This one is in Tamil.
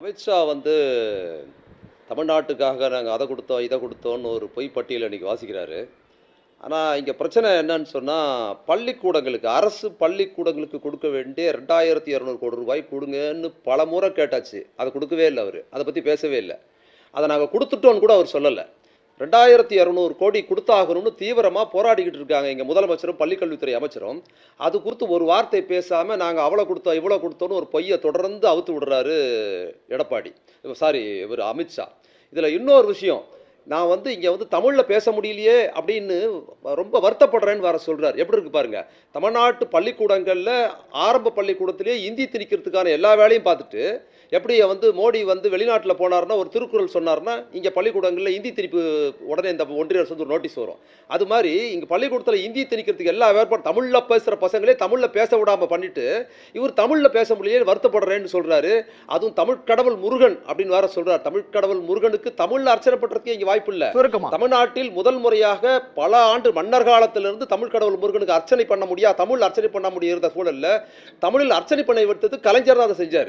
அமித்ஷா வந்து தமிழ்நாட்டுக்காக நாங்கள் அதை கொடுத்தோம் இதை கொடுத்தோம்னு ஒரு பொய் பட்டியலை இன்னைக்கு வாசிக்கிறாரு. ஆனால் இங்கே பிரச்சனை என்னன்னு சொன்னால் பள்ளிக்கூடங்களுக்கு அரசு பள்ளிக்கூடங்களுக்கு கொடுக்க வேண்டிய 2200 கோடி ரூபாய் கொடுங்கன்னு பல முறை கேட்டாச்சு. அதை கொடுக்கவே இல்லை அவர். அதை பற்றி பேசவே இல்லை. அதை நாங்கள் கொடுத்துட்டோன்னு கூட அவர் சொல்லலை. 2200 கோடி கொடுத்தாகணும்னு தீவிரமாக போராடிக்கிட்டு இருக்காங்க எங்கள் முதலமைச்சரும் பள்ளிக்கல்வித்துறை அமைச்சரும். அது குறித்து ஒரு வார்த்தை பேசாமல் நாங்கள் அவ்வளோ கொடுத்தோம் இவ்வளோ கொடுத்தோன்னு ஒரு பொய்யை தொடர்ந்து அவுத்து விடுறாரு எடப்பாடி. சாரி, இவர் அமித்ஷா. இதில் இன்னொரு விஷயம், நான் வந்து இங்கே வந்து தமிழில் பேச முடியலையே அப்படின்னு ரொம்ப வருத்தப்படுறேன்னு வேற சொல்கிறார். எப்படி இருக்கு பாருங்க. தமிழ்நாட்டு பள்ளிக்கூடங்களில் ஆரம்ப பள்ளிக்கூடத்திலேயே இந்தி திணிக்கிறதுக்கான எல்லா வேலையும் பார்த்துட்டு, எப்படி வந்து மோடி வந்து வெளிநாட்டில் போனார்னா ஒரு திருக்குறள் சொன்னார்னா இங்கே பள்ளிக்கூடங்களில் இந்தி திணிப்பு உடனே இந்த ஒன்றிய அரசு ஒரு நோட்டீஸ் வரும். அது மாதிரி இங்கே பள்ளிக்கூடத்தில் இந்தி திணிக்கிறதுக்கு எல்லா ஏற்பாடு தமிழில் பேசுகிற பசங்களே தமிழில் பேச விடாமல் பண்ணிட்டு இவர் தமிழில் பேச முடியலையே வருத்தப்படுறேன்னு சொல்கிறாரு. அதுவும் தமிழ் கடவுள் முருகன் அப்படின்னு வேற சொல்கிறார். தமிழ் கடவுள் முருகனுக்கு தமிழில் அர்ச்சனை பண்ணுறதுக்கு இங்கே வாய்ப்பு இல்லை. தமிழ்நாட்டில் முதல் முறையாக பல ஆண்டு மன்னர் காலத்திலிருந்து தமிழ் கடவுள் முருகனுக்கு அர்ச்சனை பண்ண முடியாது, தமிழ் அர்ச்சனை பண்ண முடியாத சூழல்ல தமிழில் அர்ச்சனை பண்ண வைத்தது கலைஞர் தான் அதை செஞ்சார்.